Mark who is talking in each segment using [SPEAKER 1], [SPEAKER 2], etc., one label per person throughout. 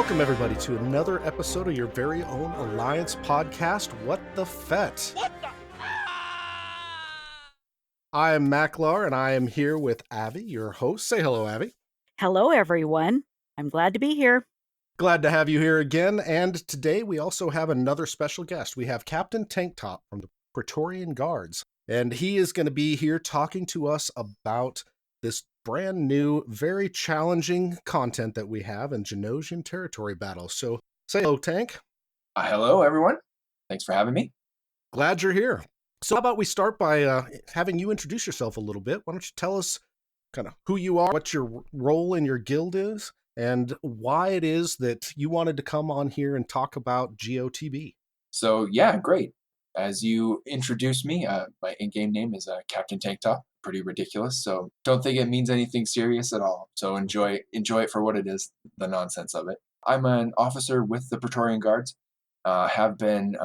[SPEAKER 1] Welcome, everybody, to another episode of your very own Alliance podcast, What the Fett?
[SPEAKER 2] What the?
[SPEAKER 1] I am Macklar, and I am here with Abby, your host. Say hello, Abby.
[SPEAKER 3] Hello, everyone. I'm glad to be here.
[SPEAKER 1] Glad to have you here again, and today we also have another special guest. We have Captain Tanktop from the Praetorian Guards, and he is going to be here talking to us about this brand new, very challenging content that we have in Genosian territory battles. So say hello, Tank.
[SPEAKER 2] Hello, everyone. Thanks for having me.
[SPEAKER 1] Glad you're here. So how about we start by having you introduce yourself a little bit? Why don't you tell us kind of who you are, what your role in your guild is, and why it is that you wanted to come on here and talk about Geo TB.
[SPEAKER 2] So, yeah, great. As you introduced me, my in-game name is Captain Tanktop. Pretty ridiculous, so don't think it means anything serious at all. So enjoy it for what it is, the nonsense of it. I'm an officer with the Praetorian Guards. Have been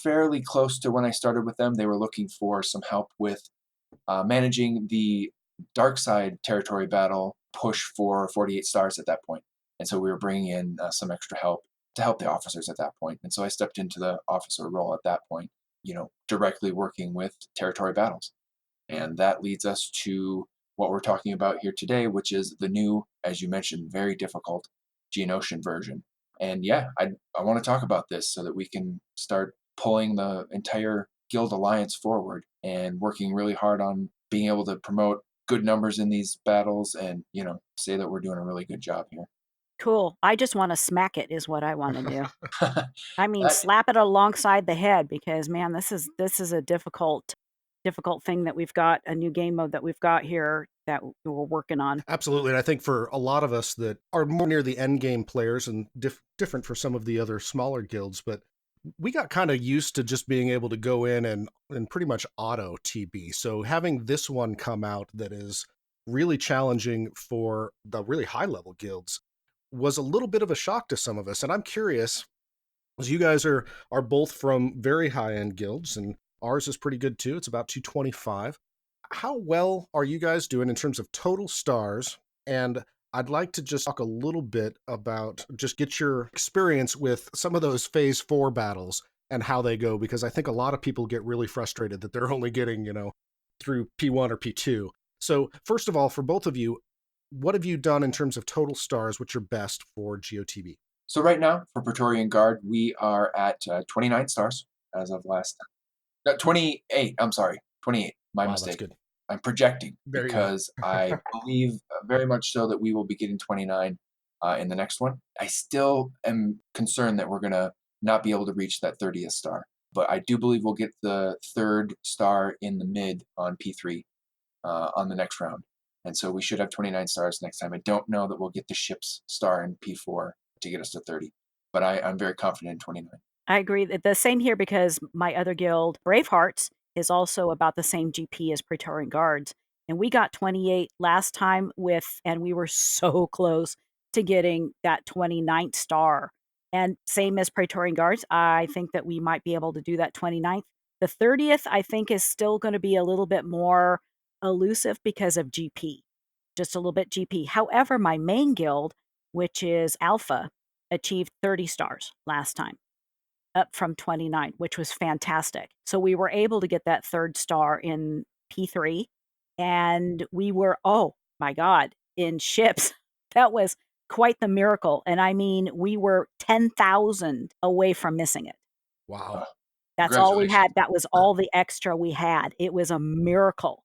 [SPEAKER 2] fairly close to when I started with them. They were looking for some help with managing the dark side territory battle push for 48 stars at that point. And so we were bringing in some extra help to help the officers at that point. And so I stepped into the officer role at that point, directly working with territory battles. And that leads us to what we're talking about here today, which is the new, as you mentioned, very difficult Geonosian version. And yeah, I want to talk about this so that we can start pulling the entire guild alliance forward and working really hard on being able to promote good numbers in these battles and, say that we're doing a really good job here.
[SPEAKER 3] Cool. I just want to smack it is what I want to do. I mean,
[SPEAKER 2] That-
[SPEAKER 3] slap it alongside the head because, man, this is a difficult thing that we've got, a new game mode that we've got here that we're working on.
[SPEAKER 1] Absolutely, and I think for a lot of us that are more near the end game players and different for some of the other smaller guilds, but we got kind of used to just being able to go in and pretty much auto TB. So having this one come out that is really challenging for the really high level guilds was a little bit of a shock to some of us. And I'm curious, as you guys are both from very high end guilds, and ours is pretty good too. It's about 225. How well are you guys doing in terms of total stars? And I'd like to just talk a little bit about just get your experience with some of those phase 4 battles and how they go, because I think a lot of people get really frustrated that they're only getting, through P1 or P2. So first of all, for both of you, what have you done in terms of total stars? What's your best for GeoTB?
[SPEAKER 2] So right now for Praetorian Guard, we are at 29 stars as of last time. 28, I'm sorry, 28, my
[SPEAKER 1] Wow,
[SPEAKER 2] mistake.
[SPEAKER 1] that's good.
[SPEAKER 2] I'm projecting
[SPEAKER 1] There you go.
[SPEAKER 2] because I believe very much so that we will be getting 29 in the next one. I still am concerned that we're going to not be able to reach that 30th star, but I do believe we'll get the third star in the mid on P3 on the next round. And so we should have 29 stars next time. I don't know that we'll get the ship's star in P4 to get us to 30, but I'm very confident in 29.
[SPEAKER 3] I agree. The same here because my other guild, Bravehearts, is also about the same GP as Praetorian Guards. And we got 28 last time and we were so close to getting that 29th star. And same as Praetorian Guards, I think that we might be able to do that 29th. The 30th, I think, is still going to be a little bit more elusive because of GP, just a little bit GP. However, my main guild, which is Alpha, achieved 30 stars last time, up from 29, which was fantastic. So we were able to get that third star in P3, and we were, oh my God, in ships. That was quite the miracle. And I mean, we were 10,000 away from missing it.
[SPEAKER 1] Wow.
[SPEAKER 3] That's all we had. That was all the extra we had. It was a miracle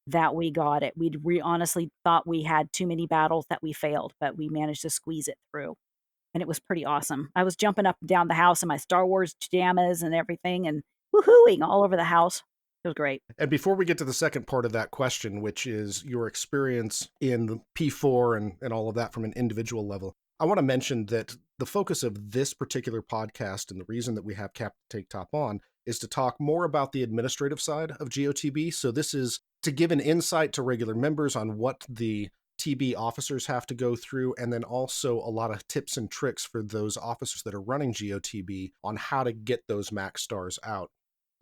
[SPEAKER 3] that we got it. We honestly thought we had too many battles that we failed, but we managed to squeeze it through. And it was pretty awesome. I was jumping up and down the house in my Star Wars pajamas and everything and woohooing all over the house. It was great.
[SPEAKER 1] And before we get to the second part of that question, which is your experience in the P4 and all of that from an individual level, I want to mention that the focus of this particular podcast and the reason that we have Captain Tanktop on is to talk more about the administrative side of GeoTB. So this is to give an insight to regular members on what the TB officers have to go through, and then also a lot of tips and tricks for those officers that are running GeoTB on how to get those max stars out.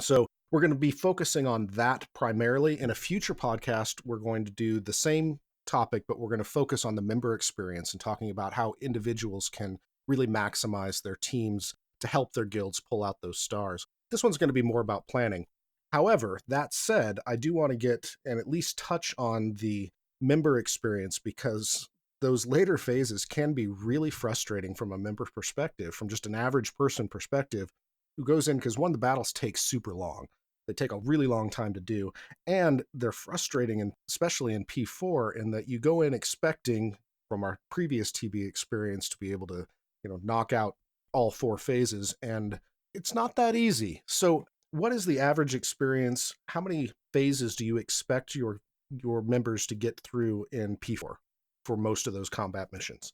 [SPEAKER 1] So we're going to be focusing on that primarily. In a future podcast, we're going to do the same topic, but we're going to focus on the member experience and talking about how individuals can really maximize their teams to help their guilds pull out those stars. This one's going to be more about planning. However, that said, I do want to get and at least touch on the member experience, because those later phases can be really frustrating from a member perspective, from just an average person perspective who goes in, because one, the battles take super long. They take a really long time to do, and they're frustrating, and especially in P4, in that you go in expecting from our previous TB experience to be able to, knock out all 4 phases, and it's not that easy. So what is the average experience? How many phases do you expect your members to get through in P4 for most of those combat missions?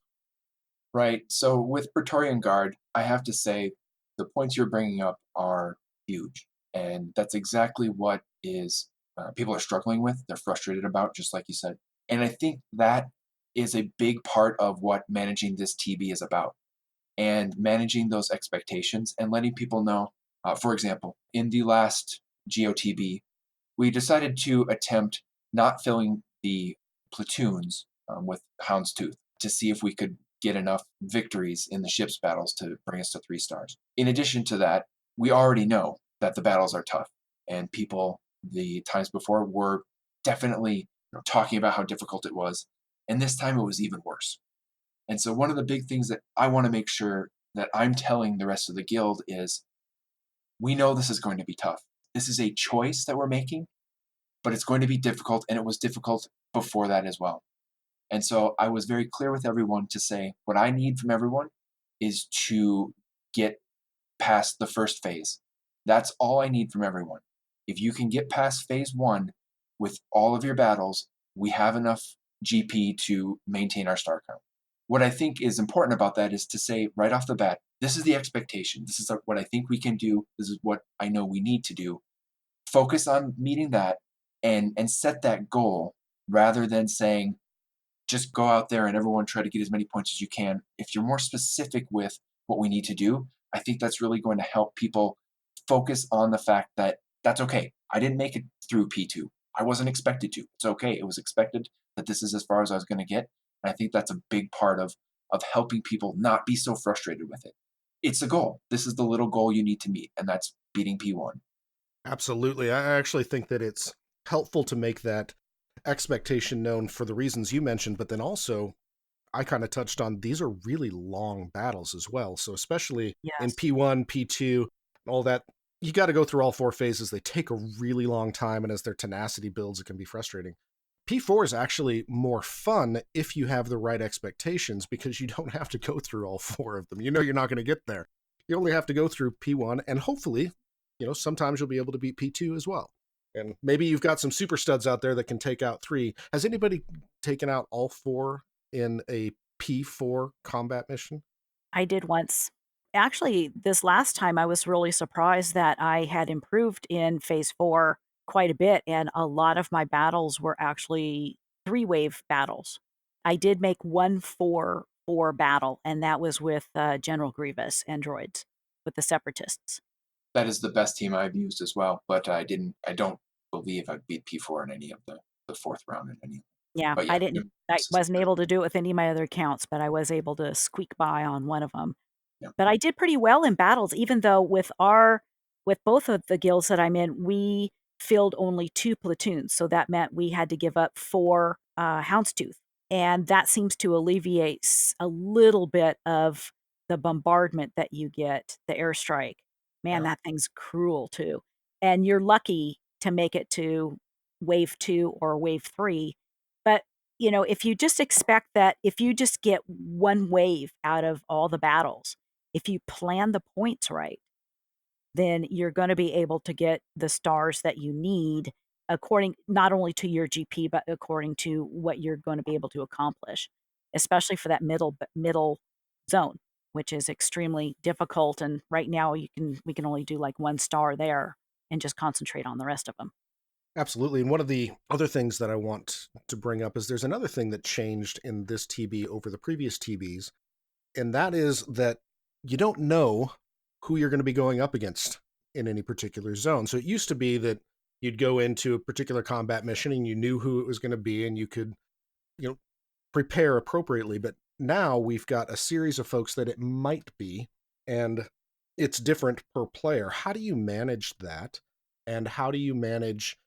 [SPEAKER 2] Right. So with Praetorian Guard, I have to say the points you're bringing up are huge, and that's exactly what is people are struggling with. They're frustrated about, just like you said, and I think that is a big part of what managing this TB is about, and managing those expectations and letting people know. For example, in the last Geo TB, we decided to attempt not filling the platoons with Houndstooth to see if we could get enough victories in the ship's battles to bring us to 3 stars. In addition to that, we already know that the battles are tough, and people the times before were definitely talking about how difficult it was, and this time it was even worse. And so one of the big things that I want to make sure that I'm telling the rest of the guild is we know this is going to be tough. This is a choice that we're making, but it's going to be difficult, and it was difficult before that as well. And so I was very clear with everyone to say what I need from everyone is to get past the first phase. That's all I need from everyone. If you can get past phase 1 with all of your battles, we have enough GP to maintain our star count. What I think is important about that is to say right off the bat, this is the expectation. This is what I think we can do. This is what I know we need to do. Focus on meeting that and set that goal rather than saying just go out there and everyone try to get as many points as you can. If you're more specific with what we need to do, I think that's really going to help people focus on the fact that that's okay. I didn't make it through P2. I wasn't expected to. It's okay. It was expected that this is as far as I was going to get. And I think that's a big part of helping people not be so frustrated with it. It's a goal. This is the little goal you need to meet, and that's beating P1.
[SPEAKER 1] Absolutely. I actually think that it's helpful to make that expectation known for the reasons you mentioned, but then also I kind of touched on these are really long battles as well. So especially in
[SPEAKER 3] Yes.
[SPEAKER 1] P1, P2, all that, you got to go through all 4 phases. They take a really long time, and as their tenacity builds, it can be frustrating. P4 is actually more fun if you have the right expectations, because you don't have to go through all 4 of them. You know you're not going to get there. You only have to go through P1, and hopefully, sometimes you'll be able to beat P2 as well. And maybe you've got some super studs out there that can take out 3. Has anybody taken out all 4 in a P4 combat mission?
[SPEAKER 3] I did once. Actually, this last time I was really surprised that I had improved in phase 4 quite a bit, and a lot of my battles were actually 3-wave battles. I did make one 4-4 battle, and that was with General Grievous and droids with the Separatists.
[SPEAKER 2] That is the best team I've used as well, but I don't believe I beat P4 in any of the fourth round in any.
[SPEAKER 3] Yeah,
[SPEAKER 2] But yeah,
[SPEAKER 3] I
[SPEAKER 2] this is
[SPEAKER 3] wasn't
[SPEAKER 2] good.
[SPEAKER 3] able to do it with any of my other accounts, but I was able to squeak by on one of them.
[SPEAKER 2] Yeah.
[SPEAKER 3] But I did pretty well in battles, even though with both of the guilds that I'm in, we filled only 2 platoons, so that meant we had to give up 4, Houndstooth, and that seems to alleviate a little bit of the bombardment that you get, the airstrike. Man,
[SPEAKER 2] Yeah.
[SPEAKER 3] that thing's cruel too, and you're lucky to make it to wave 2 or wave 3, but, if you just expect that if you just get 1 wave out of all the battles, if you plan the points right, then you're gonna be able to get the stars that you need according not only to your GP, but according to what you're gonna be able to accomplish, especially for that middle zone, which is extremely difficult, and right now we can only do, like, 1 star there and just concentrate on the rest of them.
[SPEAKER 1] Absolutely. And one of the other things that I want to bring up is there's another thing that changed in this TB over the previous TBs, and that is that you don't know who you're going to be going up against in any particular zone. So it used to be that you'd go into a particular combat mission and you knew who it was going to be, and you could you know, prepare appropriately. But now we've got a series of folks that it might be, and it's different per player. How do you manage that? And how do you manage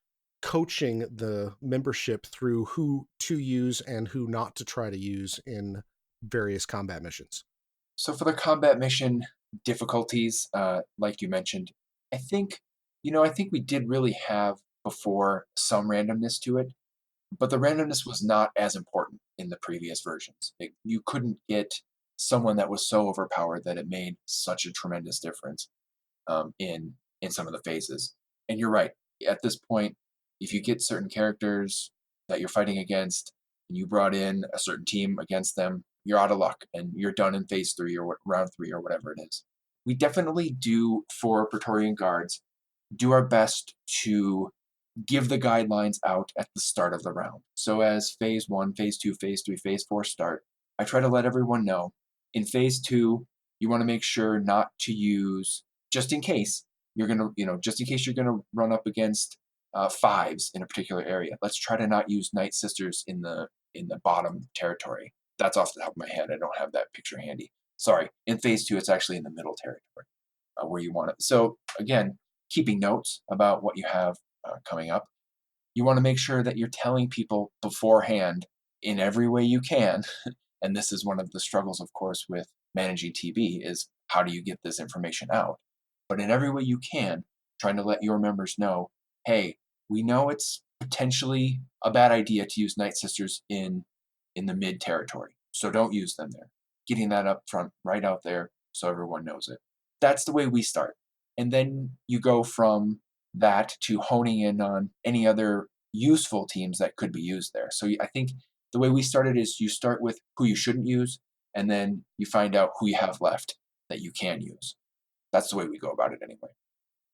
[SPEAKER 1] coaching the membership through who to use and who not to try to use in various combat missions?
[SPEAKER 2] So for the combat mission difficulties, like you mentioned, I think, I think we did really have before some randomness to it, but the randomness was not as important in the previous versions. You couldn't get someone that was so overpowered that it made such a tremendous difference in some of the phases. And you're right. At this point, if you get certain characters that you're fighting against, and you brought in a certain team against them, you're out of luck, and you're done in phase three or round three or whatever it is. We definitely do for Praetorian Guards do our best to give the guidelines out at the start of the round. So as phase one, phase two, phase three, phase four start, I try to let everyone know in phase two, you want to make sure not to use, just in case you're going to, just in case you're going to run up against fives in a particular area. Let's try to not use Night Sisters in the bottom territory. That's off the top of my head. I don't have that picture handy. Sorry. In phase two, it's actually in the middle territory where you want it. So again, keeping notes about what you have coming up. You want to make sure that you're telling people beforehand in every way you can. And this is one of the struggles, of course, with managing TB is how do you get this information out? But in every way you can, trying to let your members know, hey, we know it's potentially a bad idea to use Night Sisters in the mid territory. So don't use them there. Getting that up front, right out there, so everyone knows it. That's the way we start. And then you go from that to honing in on any other useful teams that could be used there. So I think the way we started is you start with who you shouldn't use, and then you find out who you have left that you can use. That's the way we go about it anyway.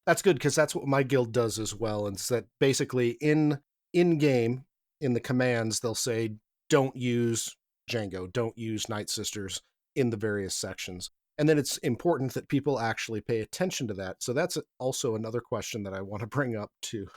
[SPEAKER 1] That's good because that's what my guild does as well. And it's that basically in game in the commands they'll say don't use Django, don't use Night Sisters in the various sections. And then it's important that people actually pay attention to that. So that's also another question that I want to bring up to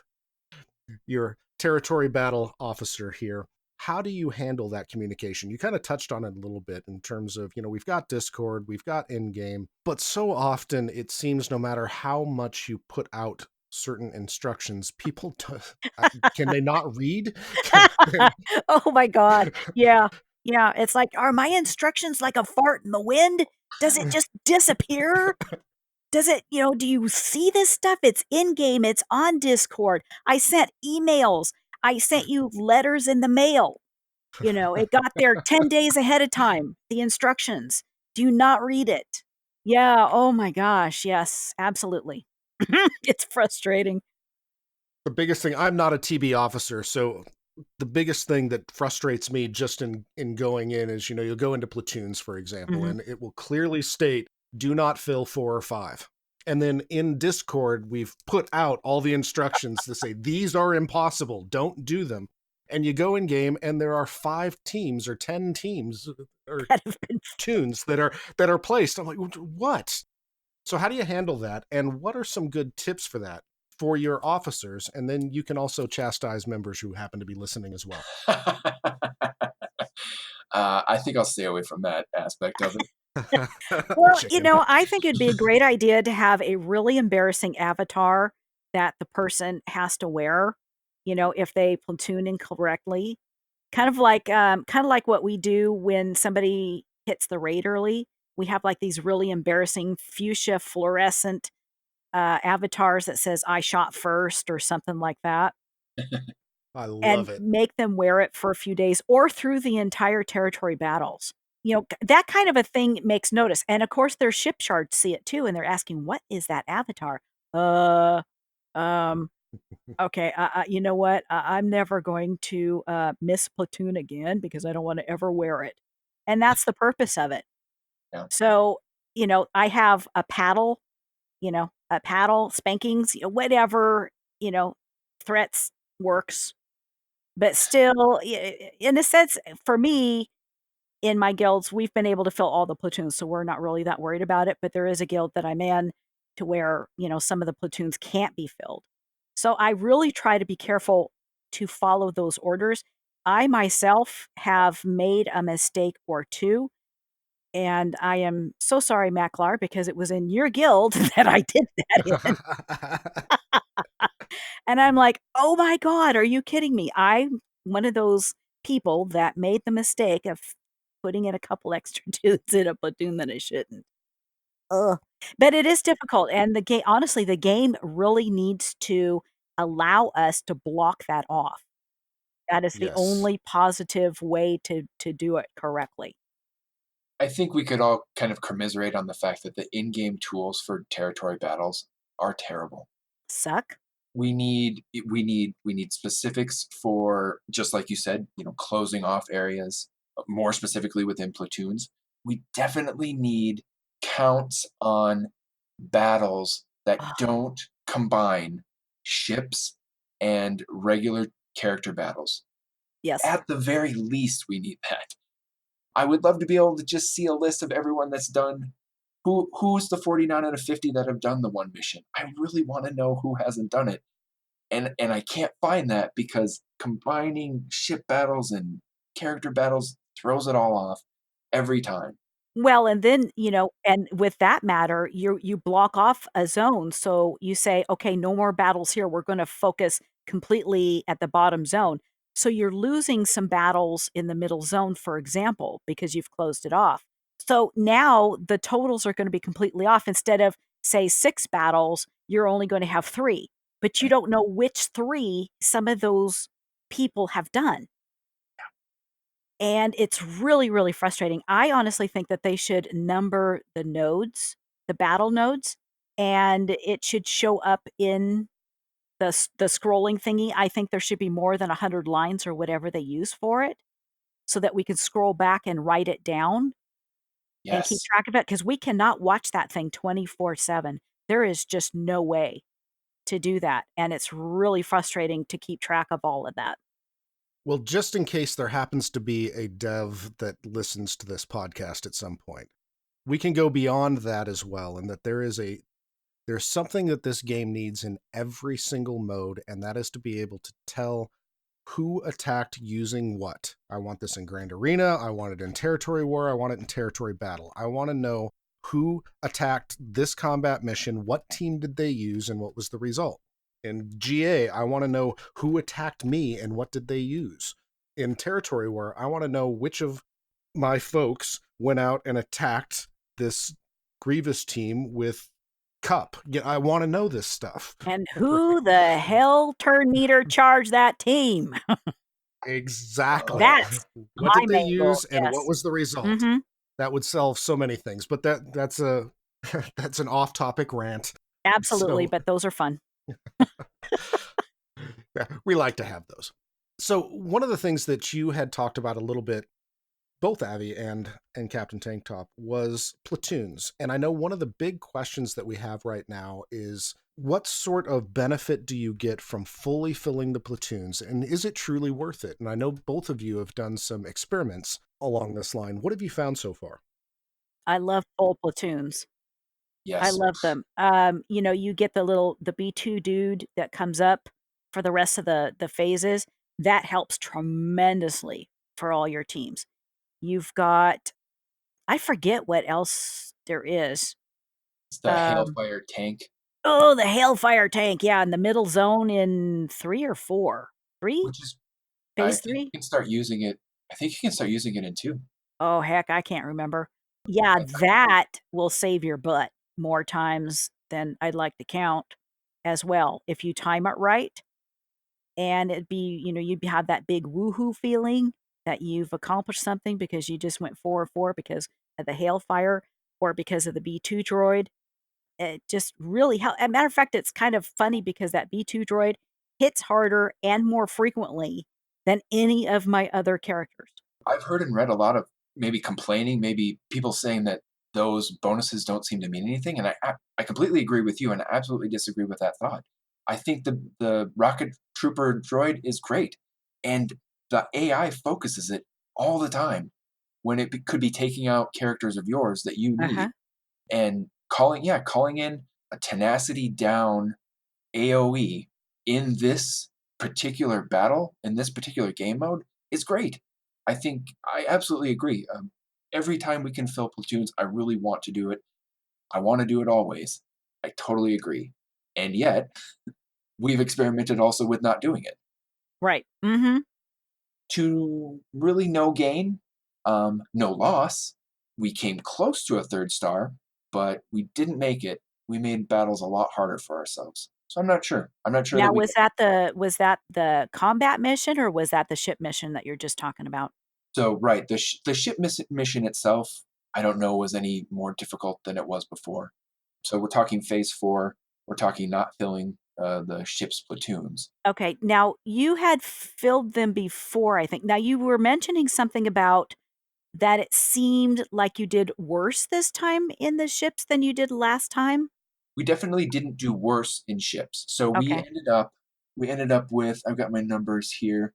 [SPEAKER 1] your territory battle officer here. How do you handle that communication? You kind of touched on it a little bit in terms of, we've got Discord, we've got in-game, but so often it seems no matter how much you put out certain instructions, people can they not read?
[SPEAKER 3] Oh my god. Yeah. Yeah, it's like, "Are my instructions like a fart in the wind? Does it just disappear? Does it do you see this stuff? It's in game, it's on Discord. I sent emails. I sent you letters in the mail." It got there 10 days ahead of time, the instructions. Do you not read it? Yeah, oh my gosh, yes, absolutely. It's frustrating.
[SPEAKER 1] The biggest thing, I'm not a TB officer, so the biggest thing that frustrates me just in going in is, you'll go into platoons, for example,
[SPEAKER 3] Mhm.
[SPEAKER 1] and it will clearly state, do not fill 4 or 5. And then in Discord, we've put out all the instructions to say, these are impossible, don't do them. And you go in game and there are 5 teams or 10 teams or
[SPEAKER 3] That have been
[SPEAKER 1] tunes that are placed. I'm like, what? So how do you handle that? And what are some good tips for that for your officers? And then you can also chastise members who happen to be listening as well.
[SPEAKER 2] I think I'll stay away from that aspect of it.
[SPEAKER 3] Well,
[SPEAKER 1] Chicken.
[SPEAKER 3] I think it'd be a great idea to have a really embarrassing avatar that the person has to wear, if they platoon incorrectly. Kind of like what we do when somebody hits the raid early. We have like these really embarrassing fuchsia fluorescent avatars that says "I shot first" or something like that,
[SPEAKER 1] I
[SPEAKER 3] and
[SPEAKER 1] love it.
[SPEAKER 3] make them wear it for a few days or through the entire territory battles. That kind of a thing makes notice, and of course, their ship shards see it too, and they're asking, "What is that avatar?" Uh, um, okay, you know what? I'm never going to, miss platoon again because I don't wanna ever wear it, and that's the purpose of it.
[SPEAKER 2] Yeah.
[SPEAKER 3] So, I have a paddle, spankings, whatever, threats works, but still, in a sense, for me, in my guilds, we've been able to fill all the platoons, so we're not really that worried about it, but there is a guild that I'm in to where, some of the platoons can't be filled. So I really try to be careful to follow those orders, I myself have made a mistake or two, and I am so sorry, Macklar, because it was in your guild that I did that in. And I'm like, "Oh my god, are you kidding me?" I'm one of those people that made the mistake of putting in a couple extra dudes in a platoon that I shouldn't. Ugh. But it is difficult, and the game honestly, the game really needs to allow us to block that off. That is the
[SPEAKER 1] Yes.
[SPEAKER 3] only positive way to do it correctly.
[SPEAKER 2] I think we could all kind of commiserate on the fact that the in-game tools for territory battles are terrible.
[SPEAKER 3] Suck?
[SPEAKER 2] We need specifics for, just like you said, closing off areas, more specifically within platoons. We definitely need counts on battles that
[SPEAKER 3] Ugh,
[SPEAKER 2] don't combine ships and regular character battles.
[SPEAKER 3] yes.
[SPEAKER 2] At the very least, we need that. I would love to be able to just see a list of everyone that's done. Who's the 49 out of 50 that have done the one mission? I really want to know who hasn't done it. And I can't find that because combining ship battles and character battles throws it all off every time.
[SPEAKER 3] Well, and then, and with that matter, you block off a zone, so you say, "Okay, no more battles here, we're gonna focus completely at the bottom zone." So you're losing some battles in the middle zone, for example, because you've closed it off. So now the totals are gonna be completely off. Instead of, say, 6 battles, you're only gonna have 3, but you
[SPEAKER 2] Right?
[SPEAKER 3] don't know which 3 some of those people have done. And it's really, really frustrating. I honestly think that they should number the nodes, the battle nodes, and it should show up in the scrolling thingy. I think there should be more than 100 lines or whatever they use for it, so that we can scroll back and write it down and keep
[SPEAKER 2] Yes.
[SPEAKER 3] track of it. Because we cannot watch that thing 24/7. There is just no way to do that, and it's really frustrating to keep track of all of that.
[SPEAKER 1] Well, just in case there happens to be a dev that listens to this podcast at some point, we can go beyond that as well, and that there's something that this game needs in every single mode, and that is to be able to tell who attacked using what. I want this in Grand Arena, I want it in Territory War, I want it in Territory Battle. I want to know who attacked this combat mission, what team did they use, and what was the result. In GA, I want to know who attacked me and what did they use. In Territory War, I want to know which of my folks went out and attacked this Grievous team with Cup. Yeah, I want to know this stuff.
[SPEAKER 3] And
[SPEAKER 1] Right.
[SPEAKER 3] who the hell turn meter charged that team?
[SPEAKER 1] Exactly.
[SPEAKER 2] Oh,
[SPEAKER 3] That's
[SPEAKER 1] What
[SPEAKER 3] my
[SPEAKER 1] did they
[SPEAKER 3] main goal,
[SPEAKER 1] use and what
[SPEAKER 3] yes.
[SPEAKER 1] was the result?
[SPEAKER 3] Mhm.
[SPEAKER 1] That would solve so many things. But that's a that's an off-topic rant.
[SPEAKER 3] Absolutely,
[SPEAKER 1] So
[SPEAKER 3] but those are fun.
[SPEAKER 1] yeah, we like to have those. So one of the things that you had talked about a little bit, both Avi and Captain Tanktop, was platoons. And I know one of the big questions that we have right now is what sort of benefit do you get from fully filling the platoons, and is it truly worth it? And I know both of you have done some experiments along this line. What have you found so far?
[SPEAKER 3] I love full platoons. I
[SPEAKER 2] yes.
[SPEAKER 3] love them. You get the B2 dude that comes up for the rest of the phases. That helps tremendously for all your teams. You've got I forget what else there is.
[SPEAKER 2] It's the
[SPEAKER 3] Um,
[SPEAKER 2] Hailfire tank,
[SPEAKER 3] oh, the Hailfire tank, yeah, in the middle zone in 3 or 4? 3?
[SPEAKER 2] which is, I
[SPEAKER 3] Phase
[SPEAKER 2] think
[SPEAKER 3] 3?
[SPEAKER 2] you can start using it. I think you can start using it in two.
[SPEAKER 3] Oh, heck, I can't remember. Yeah, that will save your butt more times than I'd like to count as well. If you time it right, and you'd have that big woohoo feeling that you've accomplished something because you just went 4 or 4 because of the hailfire or because of the B2 droid. It just really help as a matter of fact, it's kind of funny because that B2 droid hits harder and more frequently than any of my other characters.
[SPEAKER 2] I've heard and read a lot of maybe complaining, maybe people saying that those bonuses don't seem to mean anything, and I completely agree with you, and I absolutely disagree with that thought. I think the rocket trooper droid is great, and the AI focuses it all the time when could be taking out characters of yours that you
[SPEAKER 3] Uh-huh.
[SPEAKER 2] need, and calling in a tenacity down AOE in this particular battle, in this particular game mode, is great. I think I absolutely agree. Every time we can fill platoons, I really want to do it. I want to do it always. I totally agree. And yet, we've experimented also with not doing it
[SPEAKER 3] Right. Mhm.
[SPEAKER 2] to really no gain, no loss. We came close to a third star, but we didn't make it. We made battles a lot harder for ourselves. So I'm not sure. I'm not sure that
[SPEAKER 3] Now
[SPEAKER 2] we.
[SPEAKER 3] was that the combat mission, or was that the ship mission that you're just talking about?
[SPEAKER 2] So right, the ship mission itself, I don't know was any more difficult than it was before. So we're talking phase 4. We're talking not filling the ship's platoons.
[SPEAKER 3] Okay, now you had filled them before, I think. Now you were mentioning something about that it seemed like you did worse this time in the ships than you did last time?
[SPEAKER 2] We definitely didn't do worse in ships. So
[SPEAKER 3] Okay.
[SPEAKER 2] we ended up with, I've got my numbers here.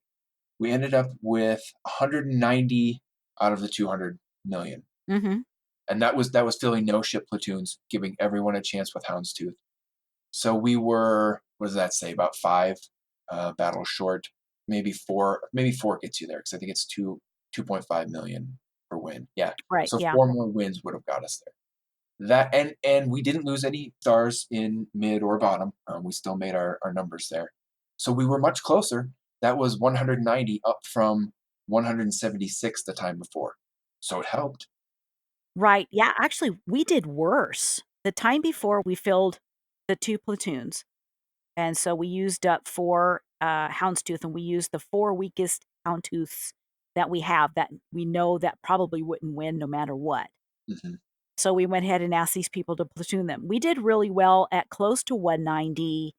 [SPEAKER 2] We ended up with 190 out of the 200 million.
[SPEAKER 3] Mhm.
[SPEAKER 2] And that was filling no ship platoons, giving everyone a chance with Houndstooth. So we were, what does that say, about 5 battles short, maybe 4, maybe 4 gets you there because I think it's 2.5 million per win. Yeah.
[SPEAKER 3] Right,
[SPEAKER 2] So
[SPEAKER 3] yeah.
[SPEAKER 2] 4 more wins would have got us there. That and we didn't lose any stars in mid or bottom. We still made our numbers there. So we were much closer. That was 190 up from 176 the time before. So it helped.
[SPEAKER 3] Right, yeah, actually, we did worse. The time before, we filled the 2 platoons, and so we used up 4, Houndstooth, and we used the 4 weakest Houndstooths that we have that we know that probably wouldn't win no matter what.
[SPEAKER 2] Mhm.
[SPEAKER 3] So we went ahead and asked these people to platoon them. We did really well at close to 190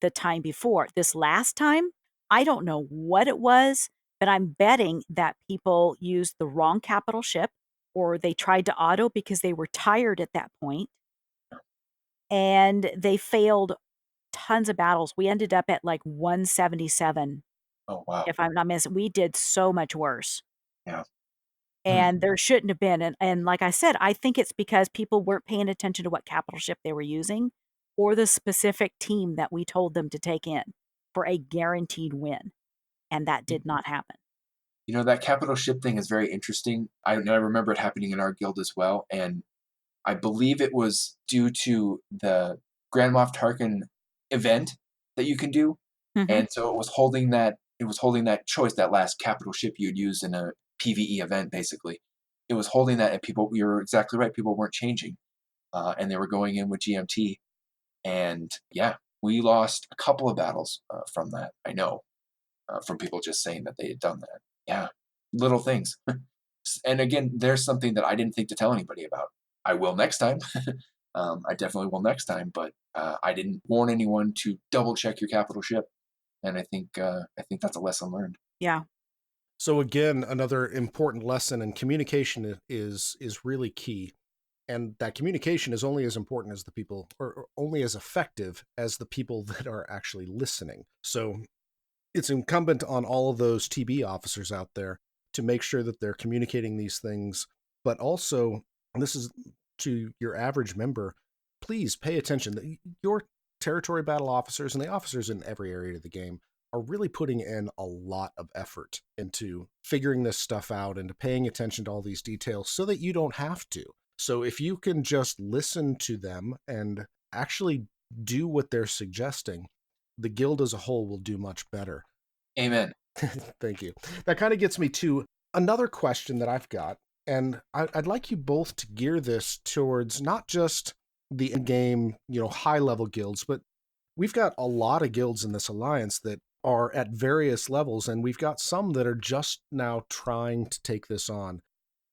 [SPEAKER 3] the time before. This last time, I don't know what it was, but I'm betting that people used the wrong capital ship or they tried to auto because they were tired at that point and they failed tons of battles. We ended up at like 177,
[SPEAKER 2] Oh wow.
[SPEAKER 3] if I'm not missing. We did so much worse.
[SPEAKER 2] Yeah. Hmm.
[SPEAKER 3] And there shouldn't have been, and like I said, I think it's because people weren't paying attention to what capital ship they were using or the specific team that we told them to take in for a guaranteed win, and that did not happen.
[SPEAKER 2] That capital ship thing is very interesting. I remember it happening in our guild as well, and I believe it was due to the Grand Moff Tarkin event that you can do,
[SPEAKER 3] Mhm.
[SPEAKER 2] and so it was holding that choice, that last capital ship you'd use in a PVE event, basically. It was holding that, and people, you're exactly right. People weren't changing, and they were going in with GMT, and yeah, we lost a couple of battles from that. I know from people just saying that they had done that. Yeah, little things. And again, there's something that I didn't think to tell anybody about. I will next time. I definitely will next time, but I didn't warn anyone to double check your capital ship, and I think that's a lesson learned.
[SPEAKER 3] Yeah.
[SPEAKER 1] So again, another important lesson in communication is really key. And that communication is only as important as the people, or only as effective as the people that are actually listening. So it's incumbent on all of those TB officers out there to make sure that they're communicating these things. But also, and this is to your average member, please pay attention. Your territory battle officers and the officers in every area of the game are really putting in a lot of effort into figuring this stuff out and to paying attention to all these details so that you don't have to. So if you can just listen to them and actually do what they're suggesting, the guild as a whole will do much better.
[SPEAKER 2] Amen.
[SPEAKER 1] Thank you. That kind of gets me to another question that I've got, and I'd like you both to gear this towards not just the in-game, high-level guilds, but we've got a lot of guilds in this alliance that are at various levels, and we've got some that are just now trying to take this on.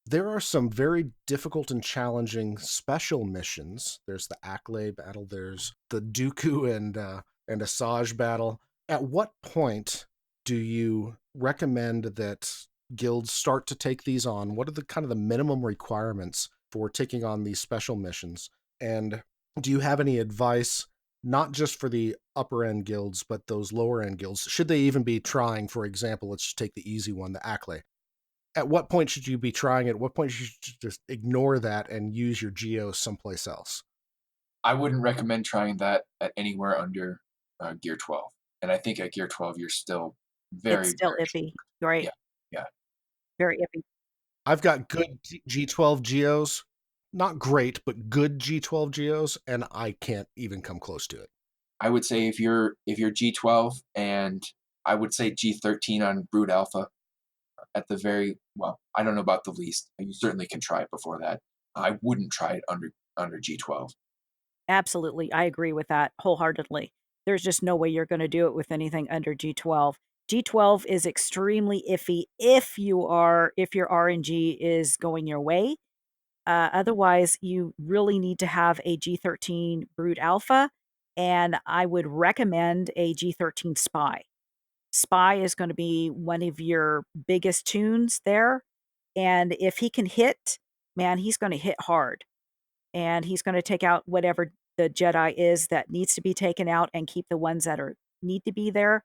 [SPEAKER 1] There are some very difficult and challenging special missions. There's the Acklay battle. There's the Dooku and Asajj battle. At what point do you recommend that guilds start to take these on? What are the kind of the minimum requirements for taking on these special missions? And do you have any advice, not just for the upper end guilds, but those lower end guilds? Should they even be trying, for example, let's just take the easy one, the Acklay. At what point should you be trying it? At what point should you just ignore that and use your geos someplace else?
[SPEAKER 2] I wouldn't recommend trying that at anywhere under Gear 12, and I think at Gear 12 you're still
[SPEAKER 3] It's
[SPEAKER 2] very,
[SPEAKER 3] still
[SPEAKER 2] very
[SPEAKER 3] iffy, right?
[SPEAKER 2] yeah. Yeah.
[SPEAKER 3] Very iffy.
[SPEAKER 1] I've got good G12 Geos, not great, but good G12 Geos, and I can't even come close to it.
[SPEAKER 2] I would say if you're G12, and I would say G13 on Brood Alpha at the very well. I don't know about the least. You certainly can try it before that. I wouldn't try it under G12.
[SPEAKER 3] Absolutely, I agree with that wholeheartedly. There's just no way you're gonna do it with anything under G12. G12 is extremely iffy if your RNG is going your way. Otherwise, you really need to have a G13 Brood Alpha, and I would recommend a G13 Spy. Spy is gonna be one of your biggest tunes there, and if he can hit, man, he's gonna hit hard, and he's gonna take out whatever the Jedi is that needs to be taken out and keep the ones that are need to be there,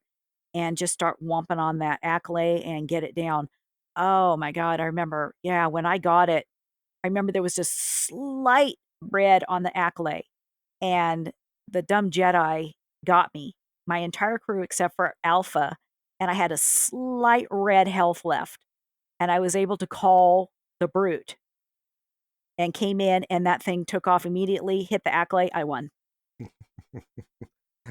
[SPEAKER 3] and just start womping on that accolade and get it down. Oh my god, I remember, yeah, when I got it, I remember there was just slight red on the accolade, and the dumb Jedi got me, my entire crew except for Alpha, and I had a slight red health left, and I was able to call the brute and came in, and that thing took off immediately, hit the accolade, I won.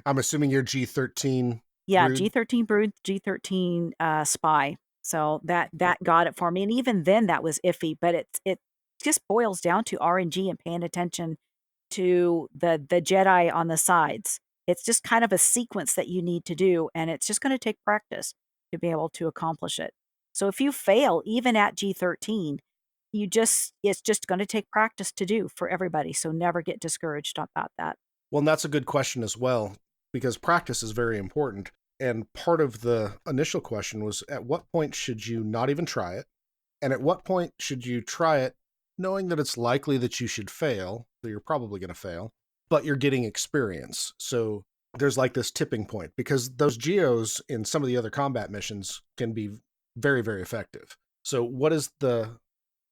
[SPEAKER 1] I'm assuming you're G13
[SPEAKER 3] Yeah,
[SPEAKER 1] Brood.
[SPEAKER 3] G13 Brood, G13, Spy. So that got it for me, and even then that was iffy, but it just boils down to RNG and paying attention to the Jedi on the sides. It's just kind of a sequence that you need to do, and it's just gonna take practice to be able to accomplish it. So if you fail even at G13, it's just gonna take practice to do for everybody, so never get discouraged about that.
[SPEAKER 1] Well, and that's a good question as well, because practice is very important. And part of the initial question was, at what point should you not even try it? And at what point should you try it knowing that it's likely that you should fail, that you're probably going to fail, but you're getting experience? So there's like this tipping point, because those geos in some of the other combat missions can be very, very effective. So what is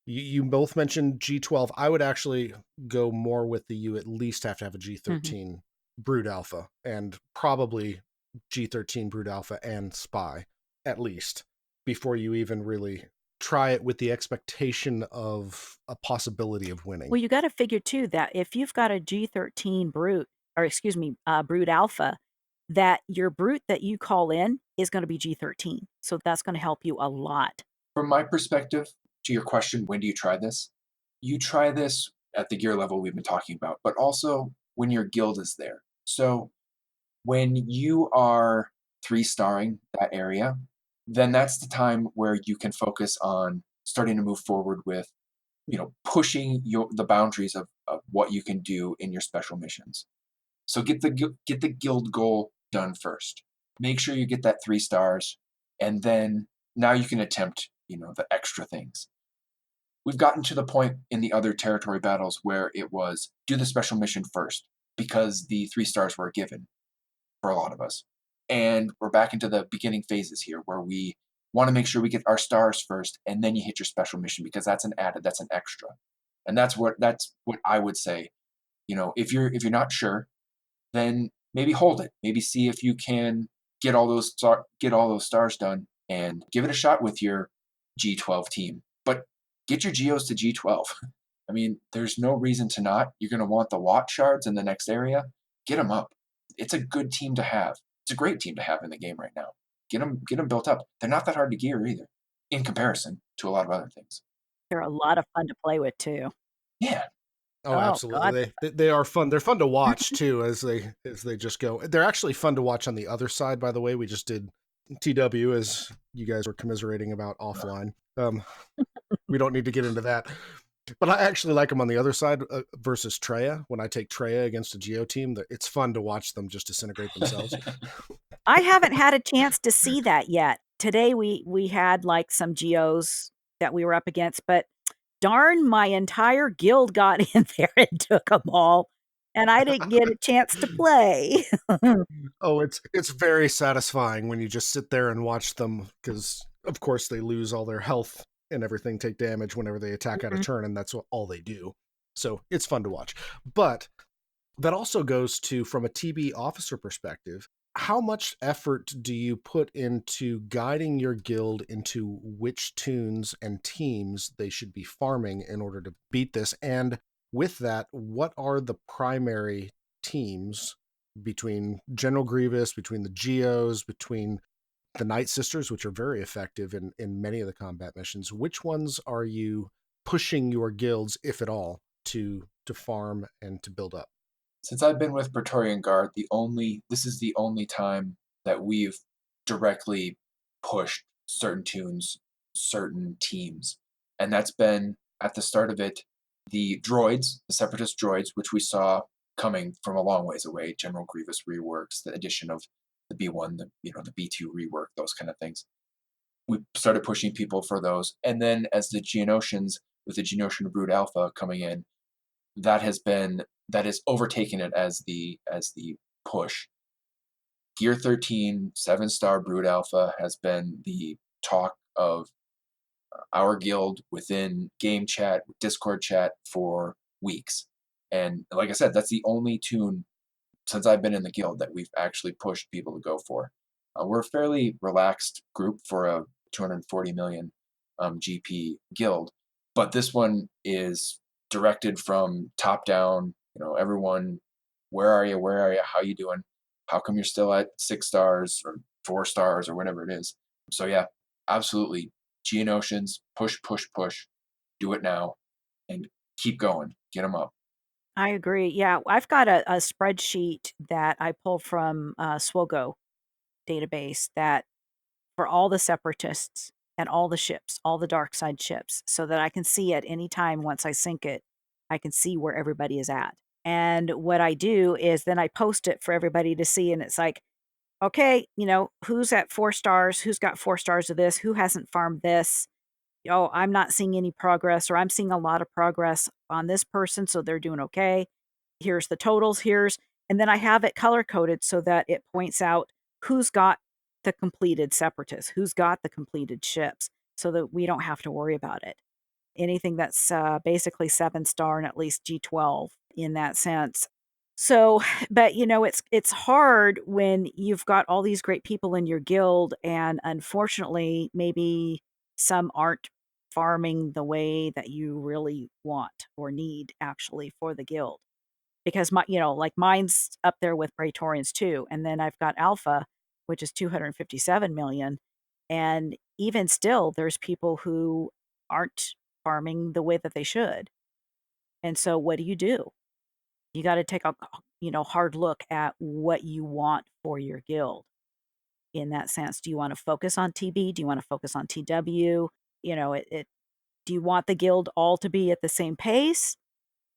[SPEAKER 1] you both mentioned G12. I would actually go more with the you at least have to have a
[SPEAKER 3] Mhm.
[SPEAKER 1] G13 Brood Alpha, and probably G13 Brood Alpha and Spy, at least, before you even really try it with the expectation of a possibility of winning.
[SPEAKER 3] Well, you gotta figure too that if you've got a G13 brute, or excuse me, brood alpha, that your brute that you call in is gonna be G13. So that's gonna help you a lot.
[SPEAKER 2] From my perspective, to your question, when do you try this? You try this at the gear level we've been talking about, but also when your guild is there. So when you are three-starring that area, then that's the time where you can focus on starting to move forward with, pushing the boundaries of what you can do in your special missions. So get the guild goal done first. Make sure you get that 3 stars, and then now you can attempt, the extra things. We've gotten to the point in the other territory battles where it was do the special mission first because the 3 stars were given for a lot of us. And we're back into the beginning phases here where we want to make sure we get our stars first and then you hit your special mission because that's an extra. And that's what I would say. If you're not sure, then maybe hold it. Maybe see if you can get all those stars done and give it a shot with your G12 team. But get your geos to G12. I mean, there's no reason to not. You're going to want the Watt shards in the next area. Get them up. It's a good team to have. It's a great team to have in the game right now. Get them built up. They're not that hard to gear either, in comparison to a lot of other things.
[SPEAKER 3] They're a lot of fun to play with too.
[SPEAKER 2] Yeah,
[SPEAKER 1] Oh,
[SPEAKER 3] Oh god.
[SPEAKER 1] absolutely. They are fun. They're fun to watch too as they just go. They're actually fun to watch on the other side, by the way. We just did TW, as you guys were commiserating about offline. We don't need to get into that. But I actually like them on the other side versus Treya. When I take Treya against a Geo team, it's fun to watch them just disintegrate themselves.
[SPEAKER 3] I haven't had a chance to see that yet. Today we had like some geos that we were up against, but darn, my entire guild got in there and took them all, and I didn't get a chance to play.
[SPEAKER 1] Oh, it's very satisfying when you just sit there and watch them, because of course they lose all their health and everything, take damage whenever they attack out of
[SPEAKER 3] Mhm.
[SPEAKER 1] turn, and that's all they do. So it's fun to watch. But that also goes to, from a TB officer perspective, how much effort do you put into guiding your guild into which tunes and teams they should be farming in order to beat this? And with that, what are the primary teams between General Grievous, between the Geos, between the Night Sisters, which are very effective in many of the combat missions? Which ones are you pushing your guilds, if at all, to farm and to build up?
[SPEAKER 2] Since I've been with Praetorian Guard, this is the only time that we've directly pushed certain tunes, certain teams. And that's been at the start of it, the droids, the separatist droids, which we saw coming from a long ways away, General Grievous reworks, the addition of the B1, the B2 rework, those kind of things. We started pushing people for those. And then as the Geonosians, with the Geonosian Brood Alpha coming in, that has overtaken it as the push. Gear 13 7-star Brood Alpha has been the talk of our guild within game chat, Discord chat for weeks. And like I said, that's the only tune since I've been in the guild that we've actually pushed people to go for. We're a fairly relaxed group for a 240 million GP guild, but this one is directed from top down. Everyone, where are you? Where are you? How you doing? How come you're still at 6 stars or 4 stars or whatever it is? So yeah, absolutely. Geonosians, push, push, push. Do it now, and keep going. Get them up.
[SPEAKER 3] I agree. Yeah, I've got a spreadsheet that I pull from Swogo database that for all the separatists and all the ships, all the dark side ships, so that I can see at any time once I sync it, I can see where everybody is at. And what I do is then I post it for everybody to see, and it's like, okay, who's at 4 stars, who's got 4 stars of this, who hasn't farmed this. Oh, I'm not seeing any progress, or I'm seeing a lot of progress on this person, so they're doing okay. Here's the totals, and then I have it color coded so that it points out who's got the completed separatists, who's got the completed ships, so that we don't have to worry about it. Anything that's basically 7 star and at least G12 in that sense. So, but it's hard when you've got all these great people in your guild, and unfortunately, maybe some aren't farming the way that you really want or need actually for the guild. Because like mine's up there with Praetorians too, and then I've got Alpha, which is 257 million, and even still, there's people who aren't farming the way that they should. And so, what do? You got to take a hard look at what you want for your guild in that sense. Do you want to focus on TB? Do you want to focus on TW? Do you want the guild all to be at the same pace?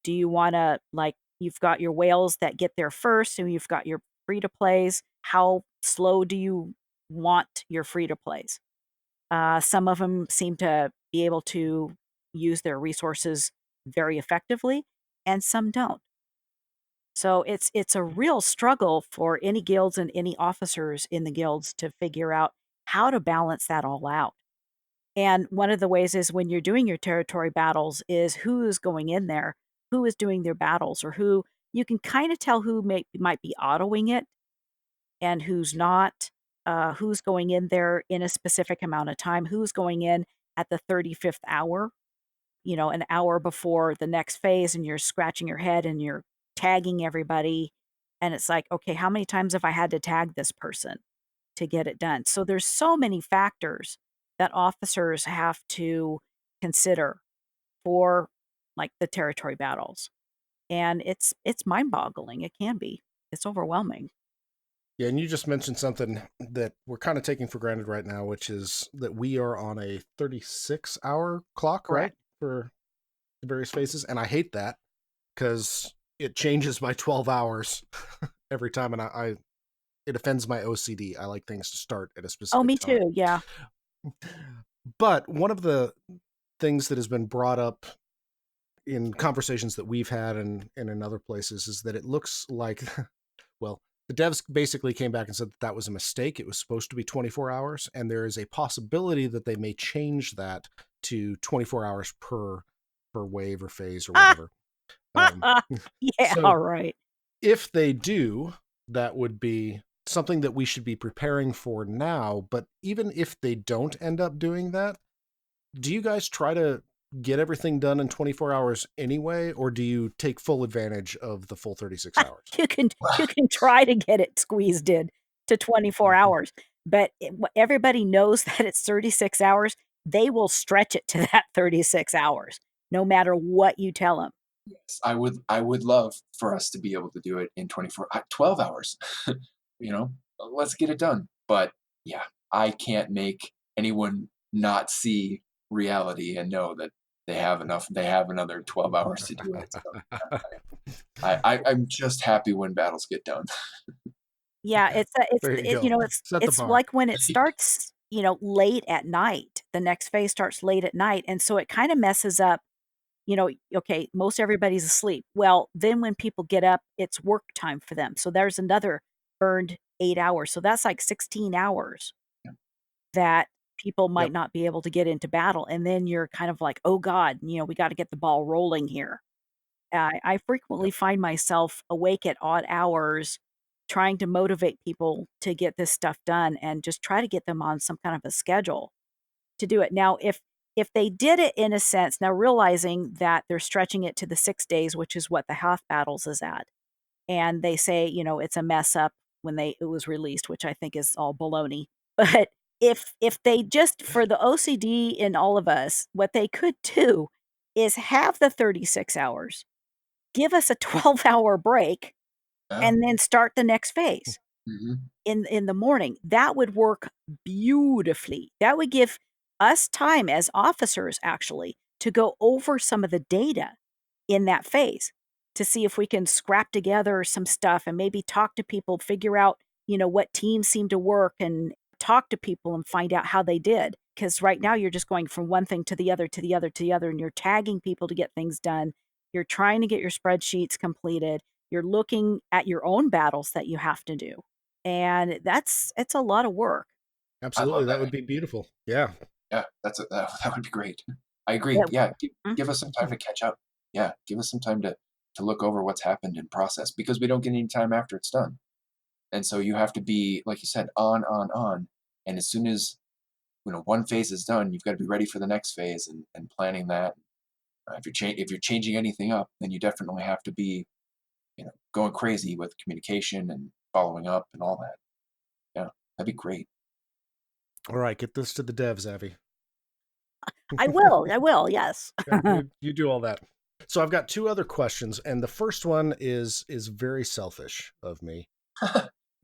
[SPEAKER 3] Do you want to, like, you've got your whales that get there first, and you've got your free to plays? How slow do you want your free to plays? Some of them seem to be able to use their resources very effectively, and some don't. So it's a real struggle for any guilds and any officers in the guilds to figure out how to balance that all out. And one of the ways is when you're doing your territory battles is who is going in there, who is doing their battles, or who you can kind of tell who might be autoing it and who's not, who's going in there in a specific amount of time, who's going in at the 35th hour, an hour before the next phase, and you're scratching your head and you're tagging everybody. And it's like, okay, how many times have I had to tag this person to get it done? So there's so many factors that officers have to consider for like the territory battles. And it's mind-boggling. It can be. It's overwhelming.
[SPEAKER 1] Yeah, and you just mentioned something that we're kind of taking for granted right now, which is that we are on a 36-hour clock, right?
[SPEAKER 3] Correct.
[SPEAKER 1] For the various phases. And I hate that because it changes by 12 hours every time. And it offends my OCD. I like things to start at a
[SPEAKER 3] Oh,
[SPEAKER 1] specific
[SPEAKER 3] me
[SPEAKER 1] time.
[SPEAKER 3] too. Yeah.
[SPEAKER 1] But one of the things that has been brought up in conversations that we've had and in other places is that it looks like, well, the devs basically came back and said that was a mistake. It was supposed to be 24 hours, and there is a possibility that they may change that to 24 hours per wave or phase or
[SPEAKER 3] Ah,
[SPEAKER 1] whatever. Um,
[SPEAKER 3] yeah,
[SPEAKER 1] so
[SPEAKER 3] all right.
[SPEAKER 1] if they do, that would be something that we should be preparing for now. But even if they don't end up doing that, do you guys try to get everything done in 24 hours anyway, or do you take full advantage of the full 36 hours?
[SPEAKER 3] You can try to get it squeezed in to 24 hours, but everybody knows that it's 36 hours. They will stretch it to that 36 hours, no matter what you tell them.
[SPEAKER 2] Yes, I would love for us to be able to do it in 12 hours. You know, let's get it done. But yeah, I can't make anyone not see reality and know that they have another 12 hours to do it. So I'm just happy when battles get done.
[SPEAKER 3] Yeah,
[SPEAKER 1] There you go. Set the
[SPEAKER 3] it's
[SPEAKER 1] bar.
[SPEAKER 3] like when it starts, late at night, the next phase starts late at night, and so it kinda messes up, okay, most everybody's asleep. Well, then when people get up, it's work time for them, so there's another burned 8 hours, so that's like 16 hours that people might
[SPEAKER 1] Yep.
[SPEAKER 3] not be able to get into battle, and then you're kind of like, "Oh god, we gotta get the ball rolling here." I frequently
[SPEAKER 1] Yep.
[SPEAKER 3] find myself awake at odd hours trying to motivate people to get this stuff done and just try to get them on some kind of a schedule to do it. Now, if they did it in a sense, now realizing that they're stretching it to the 6 days, which is what the half battles is at, and they say, it's a mess up when it was released, which I think is all baloney. But if they just for the OCD in all of us, what they could do is have the 36 hours, give us a 12-hour break,
[SPEAKER 2] Yeah.
[SPEAKER 3] and then start the next phase
[SPEAKER 2] Mhm.
[SPEAKER 3] in the morning. That would work beautifully. That would give us time as officers actually to go over some of the data in that phase to see if we can scrap together some stuff and maybe talk to people, figure out, what teams seem to work and talk to people and find out how they did. Because right now you're just going from one thing to the other, to the other, to the other, and you're tagging people to get things done. You're trying to get your spreadsheets completed. You're looking at your own battles that you have to do. And it's a lot of work.
[SPEAKER 2] I
[SPEAKER 1] Absolutely.
[SPEAKER 2] love
[SPEAKER 1] That
[SPEAKER 2] that.
[SPEAKER 1] would be beautiful. Yeah.
[SPEAKER 2] Yeah, that would be great. I agree.
[SPEAKER 3] It
[SPEAKER 2] Yeah,
[SPEAKER 3] mm,
[SPEAKER 2] give us some time to catch up. Yeah, give us some time to look over what's happened and process because we don't get any time after it's done. And so you have to be, like you said, on. And as soon as one phase is done, you've got to be ready for the next phase and planning that. If you're changing anything up, then you definitely have to be going crazy with communication and following up and all that. Yeah, that'd be great.
[SPEAKER 3] mm.
[SPEAKER 1] All right. Get this to the devs, Avi.
[SPEAKER 3] I will, yes.
[SPEAKER 1] Yeah, you do all that. So I've got two other questions, and the first one is very selfish of me.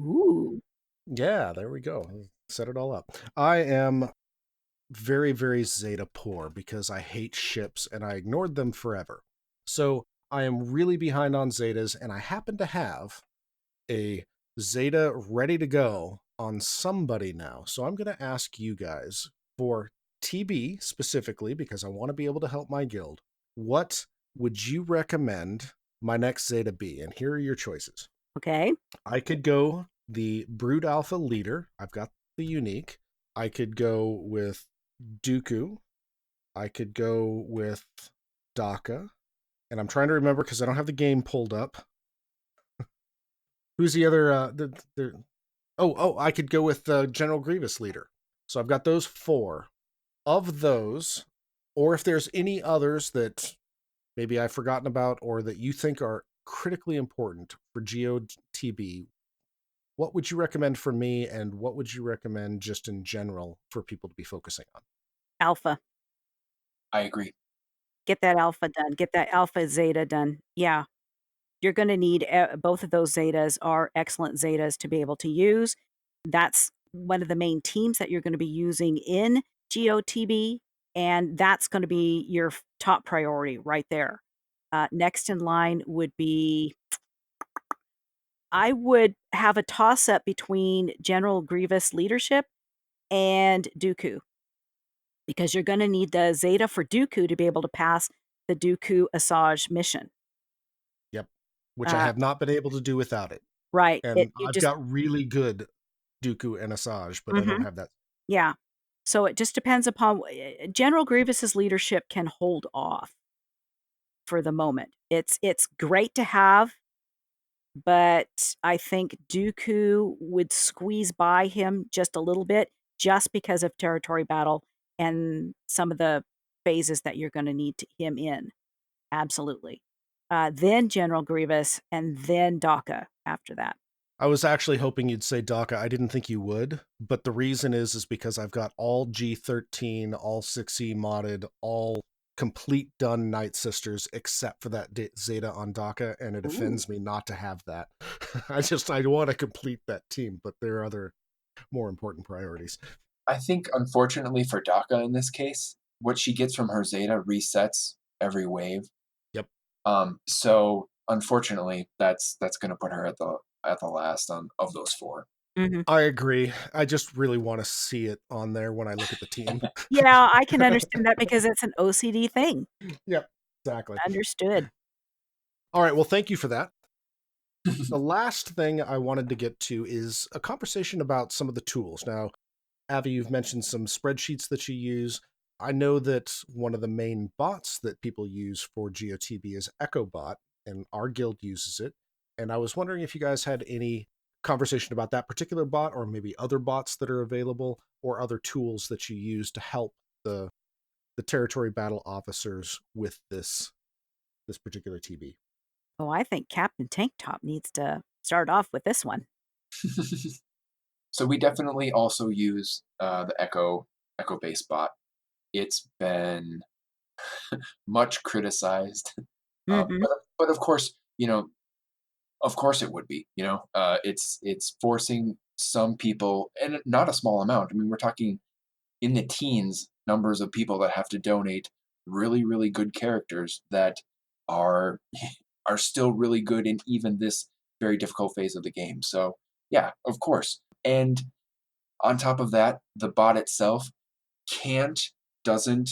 [SPEAKER 3] Ooh.
[SPEAKER 1] Yeah, there we go. Set it all up. I am very, very Zeta poor because I hate ships and I ignored them forever. So I am really behind on Zetas, and I happen to have a Zeta ready to go on somebody now. So I'm going to ask you guys for TB specifically because I want to be able to help my guild. What would you recommend my next Zeta be? And here are your choices.
[SPEAKER 3] Okay.
[SPEAKER 1] I could go the Brood Alpha leader. I've got the unique. I could go with Dooku. I could go with Daka. And I'm trying to remember because I don't have the game pulled up. Who's the other? I could go with General Grievous leader. So I've got those four. Of those, or if there's any others that maybe I've forgotten about or that you think are critically important for Geo TB, what would you recommend for me, and what would you recommend just in general for people to be focusing on?
[SPEAKER 3] Alpha.
[SPEAKER 2] I agree.
[SPEAKER 3] Get that alpha done. Get that alpha zeta done. Yeah. You're going to need both of those zetas are excellent zetas to be able to use. That's one of the main teams that you're going to be using in GOTB, and that's going to be your top priority right there. Next in line would be I would have a toss up between General Grievous leadership and Dooku because you're going to need the Zeta for Dooku to be able to pass the Dooku Asajj mission.
[SPEAKER 1] Yep. Which I
[SPEAKER 3] Uh,
[SPEAKER 1] have not been able to do without it.
[SPEAKER 3] right.
[SPEAKER 1] And
[SPEAKER 3] You
[SPEAKER 1] I've
[SPEAKER 3] just
[SPEAKER 1] got really good Dooku and Asajj, but I don't
[SPEAKER 3] mhm,
[SPEAKER 1] have that.
[SPEAKER 3] yeah. So it just depends upon General Grievous's leadership can hold off for the moment. It's great to have, but I think Dooku would squeeze by him just a little bit just because of territory battle and some of the phases that you're gonna need him in. Absolutely. Then General Grievous, and then Daka after that.
[SPEAKER 1] I was actually hoping you'd say DACA. I didn't think you would, but the reason is because I've got all G13, all 6E modded, all complete done Night Sisters except for that Zeta on DACA, and it
[SPEAKER 2] Ooh.
[SPEAKER 1] offends me not to have that. I want to complete that team, but there are other more important priorities.
[SPEAKER 2] I think, unfortunately for Daka in this case, what she gets from her Zeta resets every wave.
[SPEAKER 1] Yep.
[SPEAKER 2] So unfortunately, that's going to put her at the last of those four.
[SPEAKER 3] Mhm.
[SPEAKER 1] I agree. I just really want to see it on there when I look at the team.
[SPEAKER 3] Yeah, I can understand that because it's an OCD thing.
[SPEAKER 1] Yep, exactly.
[SPEAKER 3] Understood.
[SPEAKER 1] All right, well, thank you for that. The last thing I wanted to get to is a conversation about some of the tools. Now, Avi, you've mentioned some spreadsheets that you use. I know that one of the main bots that people use for Geo TB is EchoBot, and our guild uses it. And I was wondering if you guys had any conversation about that particular bot, or maybe other bots that are available, or other tools that you use to help the territory battle officers with this particular TB.
[SPEAKER 3] Oh, I think Captain Tanktop needs to start off with this one.
[SPEAKER 2] So we definitely also use the Echo base bot. It's been much criticized,
[SPEAKER 3] Mhm.
[SPEAKER 2] but of course, of course it would be. It's forcing some people, and not a small amount. I mean, we're talking in the teens numbers of people that have to donate really, really good characters that are are still really good in even this very difficult phase of the game. So yeah, of course. And on top of that, the bot itself can't, doesn't,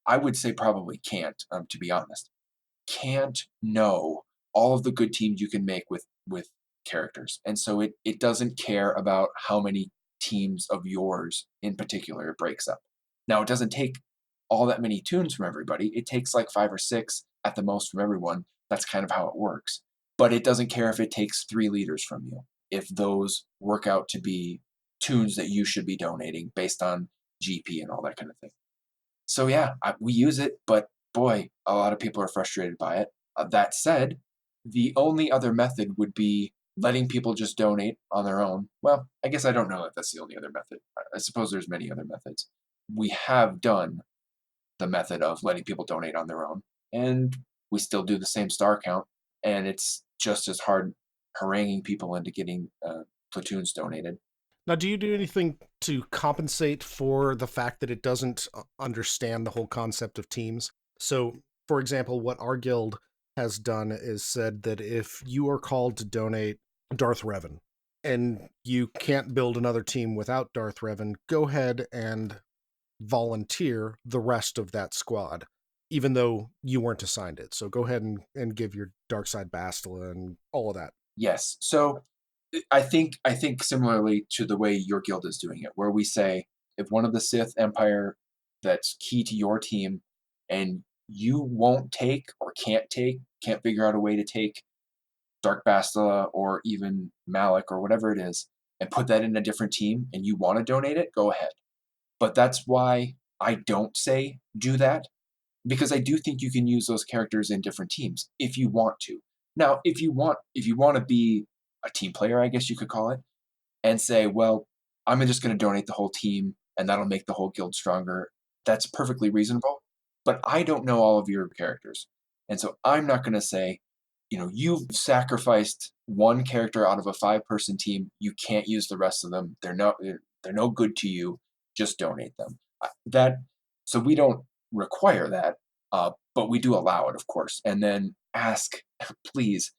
[SPEAKER 2] I would say probably can't, to be honest, can't know all of the good teams you can make with characters. And so it doesn't care about how many teams of yours in particular it breaks up. Now it doesn't take all that many tunes from everybody. It takes like 5 or 6 at the most from everyone. That's kind of how it works. But it doesn't care if it takes 3 leaders from you, if those work out to be tunes that you should be donating based on GP and all that kind of thing. So yeah, we use it, but boy, a lot of people are frustrated by it. That said, the only other method would be letting people just donate on their own. Well, I guess I don't know if that's the only other method. I suppose there's many other methods. We have done the method of letting people donate on their own, and we still do the same star count, and it's just as hard haranguing people into getting platoons donated.
[SPEAKER 1] Now, do you do anything to compensate for the fact that it doesn't understand the whole concept of teams? So, for example, what our guild has done is said that if you are called to donate Darth Revan and you can't build another team without Darth Revan, go ahead and volunteer the rest of that squad, even though you weren't assigned it. So go ahead and give your Dark Side Bastila and all of that.
[SPEAKER 2] Yes. So I think similarly to the way your guild is doing it, where we say if one of the Sith Empire that's key to your team and you won't take or can't figure out a way to take Dark Bastila or even Malik or whatever it is, and put that in a different team and you want to donate it, go ahead. But that's why I don't say do that, because I do think you can use those characters in different teams if you want to. Now, if you want to be a team player, I guess you could call it, and say, well, I'm just going to donate the whole team and that'll make the whole guild stronger. That's perfectly reasonable. But I don't know all of your characters. And so I'm not going to say, you've sacrificed one character out of a 5-person team. You can't use the rest of them. They're no good to you. Just donate them. That so we don't require that, but we do allow it, of course. And then ask, please,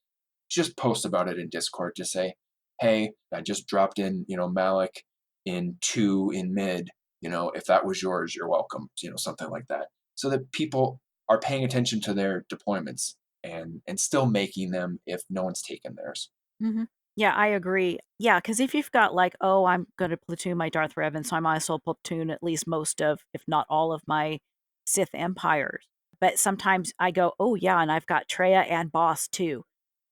[SPEAKER 2] just post about it in Discord. Just say, hey, I just dropped in, Malik in 2 in mid. If that was yours, you're welcome. Something like that, so that people are paying attention to their deployments and still making them if no one's taken theirs.
[SPEAKER 3] Mhm. Yeah, I agree. Yeah, because if you've got like, "Oh, I'm gonna platoon my Darth Revan, so I might as well platoon at least most of, if not all of my Sith Empires." But sometimes I go, "Oh, yeah, and I've got Traya and Boss too."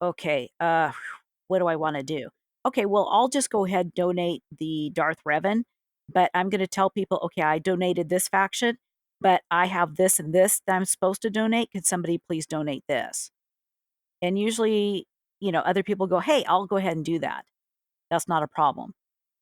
[SPEAKER 3] Okay, what do I wanna do? Okay, well, I'll just go ahead and donate the Darth Revan, but I'm gonna tell people, "Okay, I donated this faction, but I have this and this that I'm supposed to donate. Could somebody please donate this?" And usually, other people go, "Hey, I'll go ahead and do that." That's not a problem,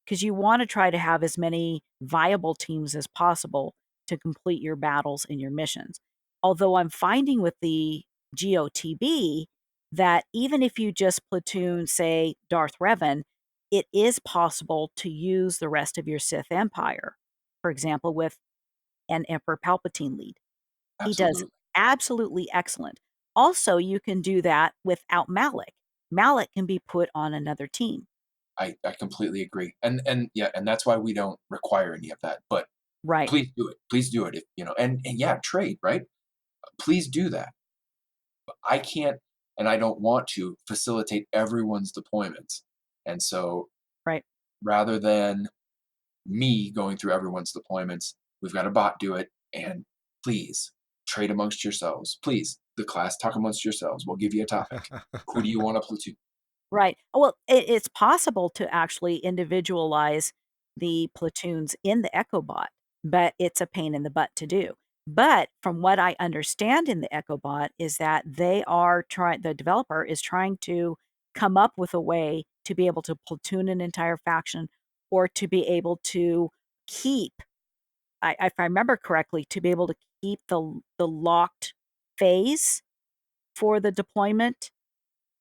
[SPEAKER 3] because you wanna try to have as many viable teams as possible to complete your battles and your missions. Although I'm finding with the Geo TB that even if you just platoon, say, Darth Revan, it is possible to use the rest of your Sith Empire. For example, with an Emperor Palpatine lead. He does
[SPEAKER 2] Absolutely.
[SPEAKER 3] absolutely excellent. Also, you can do that without Malak. Malak can be put on another team.
[SPEAKER 2] I completely agree. And yeah, and that's why we don't require any of that. But
[SPEAKER 3] Right,
[SPEAKER 2] please do it. Please do it. If and yeah, trade, right? Please do that. I can't and I don't want to facilitate everyone's deployments. And so
[SPEAKER 3] right.
[SPEAKER 2] rather than me going through everyone's deployments, we've got a bot do it. And please trade amongst yourselves. Please, the class, talk amongst yourselves. We'll give you a topic. Who do you want to platoon?
[SPEAKER 3] Right. Well, it's possible to actually individualize the platoons in the EchoBot, but it's a pain in the butt to do. But from what I understand in the EchoBot is that the developer is trying to come up with a way to be able to platoon an entire faction or to be able to keep, if I remember correctly, to be able to keep the locked phase for the deployment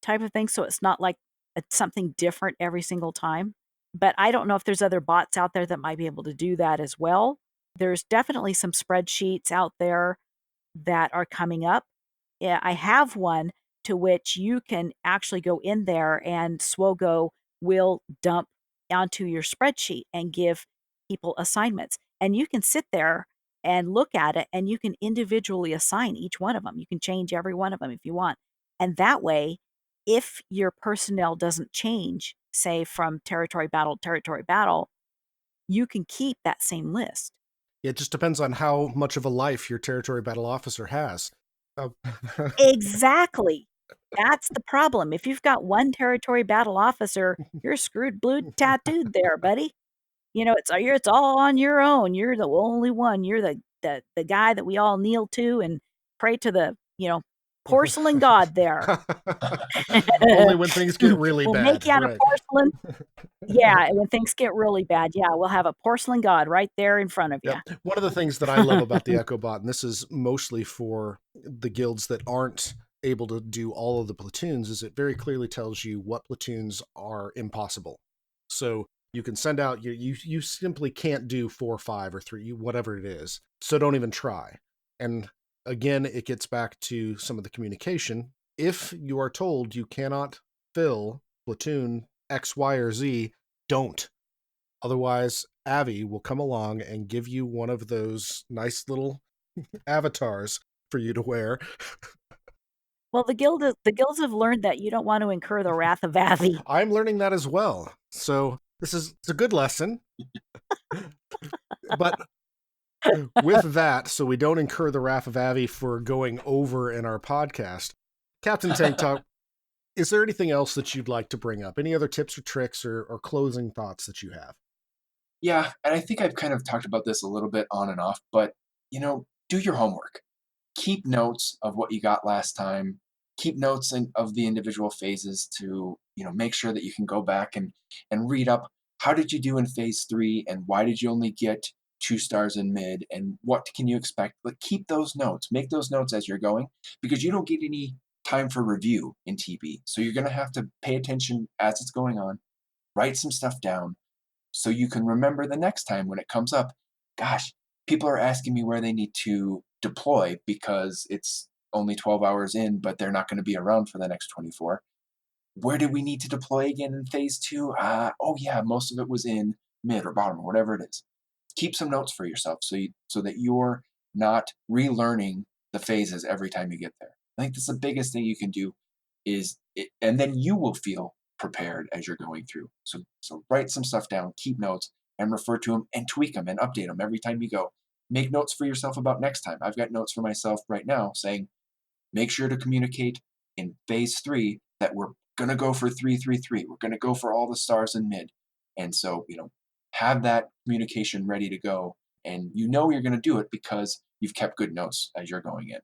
[SPEAKER 3] type of thing, so it's not like it's something different every single time. But I don't know if there's other bots out there that might be able to do that as well. There's definitely some spreadsheets out there that are coming up. Yeah, I have one to which you can actually go in there and Swogo will dump onto your spreadsheet and give people assignments. And you can sit there and look at it and you can individually assign each one of them. You can change every one of them if you want. And that way, if your personnel doesn't change, say from territory battle to territory battle, you can keep that same list.
[SPEAKER 1] It just depends on how much of a life your territory battle officer has. Oh.
[SPEAKER 3] Exactly. That's the problem. If you've got one territory battle officer, you're screwed blue tattooed there, buddy. It's all on your own. You're the only one. You're the guy that we all kneel to and pray to the, porcelain god there.
[SPEAKER 1] Only when things get really
[SPEAKER 3] We'll make
[SPEAKER 1] bad,
[SPEAKER 3] you out of
[SPEAKER 1] right?
[SPEAKER 3] porcelain. Yeah, and when things get really bad, yeah, we'll have a porcelain god right there in front of you.
[SPEAKER 1] Yep. One of the things that I love about the EchoBot, and this is mostly for the guilds that aren't able to do all of the platoons, is it very clearly tells you what platoons are impossible. So you can send out you simply can't do 4, 5, or 3, whatever it is. So don't even try. And again, it gets back to some of the communication. If you are told you cannot fill platoon X, Y, or Z, don't. Otherwise, Avi will come along and give you one of those nice little avatars for you to wear.
[SPEAKER 3] Well, the guilds have learned that you don't want to incur the wrath of Avi.
[SPEAKER 1] I'm learning that as well. So it's a good lesson. But with that, so we don't incur the wrath of Avi for going over in our podcast, Captain Tanktop, is there anything else that you'd like to bring up? Any other tips or tricks or closing thoughts that you have?
[SPEAKER 2] Yeah, and I think I've kind of talked about this a little bit on and off, but do your homework. Keep notes of what you got last time. Keep notes of the individual phases to make sure that you can go back and read up. How did you do in phase 3, and why did you only get 2 stars in mid, and what can you expect? But keep those notes. Make those notes as you're going, because you don't get any time for review in TB. So you're going to have to pay attention as it's going on. Write some stuff down so you can remember the next time when it comes up. Gosh, people are asking me where they need to deploy because it's only 12 hours in, but they're not going to be around for the next 24. Where do we need to deploy again in phase 2? Oh yeah, most of it was in mid or bottom or whatever it is. Keep some notes for yourself so that you're not relearning the phases every time you get there. I think that's the biggest thing you can do and then you will feel prepared as you're going through. So write some stuff down, keep notes, and refer to them and tweak them and update them every time you go. Make notes for yourself about next time. I've got notes for myself right now saying, make sure to communicate in phase 3 that we're gonna go for 3-3-3. We're gonna go for all the stars in mid. And so, have that communication ready to go. And you're gonna do it because you've kept good notes as you're going in.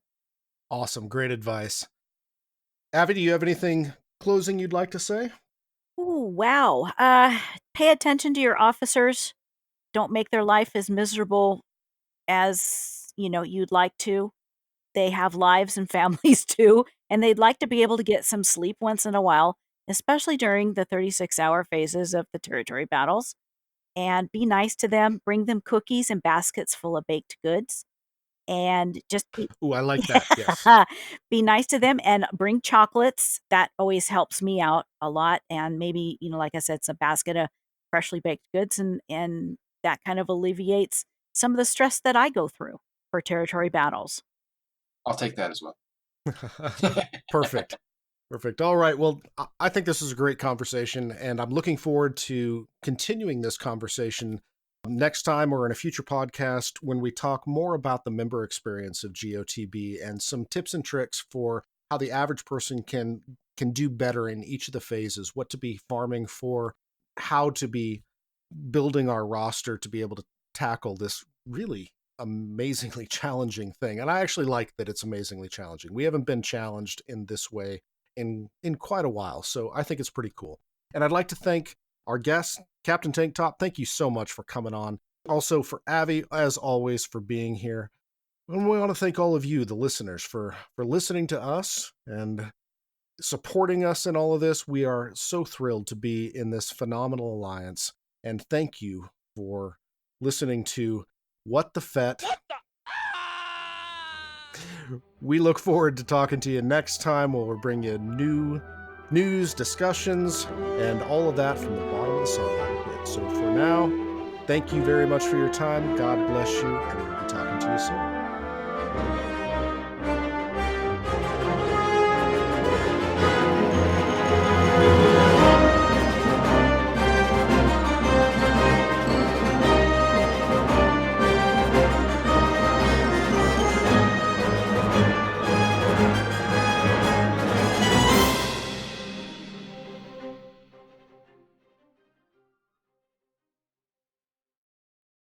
[SPEAKER 1] Awesome. Great advice. Avi, do you have anything closing you'd like to say?
[SPEAKER 3] Ooh, wow. Pay attention to your officers. Don't make their life as miserable as, you'd like to. They have lives and families too, and they'd like to be able to get some sleep once in a while, especially during the 36-hour phases of the territory battles. And be nice to them, bring them cookies and baskets full of baked goods, and just be
[SPEAKER 1] Ooh, I like that. Yes.
[SPEAKER 3] be nice to them and bring chocolates. That always helps me out a lot, and maybe, like I said, it's a basket of freshly baked goods, and that kind of alleviates some of the stress that I go through for territory battles.
[SPEAKER 2] I'll take that as well.
[SPEAKER 1] Perfect. Perfect. All right. Well, I think this is a great conversation, and I'm looking forward to continuing this conversation next time or in a future podcast when we talk more about the member experience of Geo TB and some tips and tricks for how the average person can do better in each of the phases, what to be farming for, how to be building our roster to be able to tackle this really amazingly challenging thing. And I actually like that it's amazingly challenging. We haven't been challenged in this way in quite a while, so I think it's pretty cool. And I'd like to thank our guest, Captain Tanktop. Thank you so much for coming on. Also for Avi, as always, for being here. And we want to thank all of you, the listeners, for listening to us and supporting us in all of this. We are so thrilled to be in this phenomenal alliance. And thank you for listening to What the Fett. We look forward to talking to you next time where we'll bring you new news, discussions, and all of that from the bottom of the songwriting pit. So for now, thank you very much for your time. God bless you, and we'll be talking to you soon.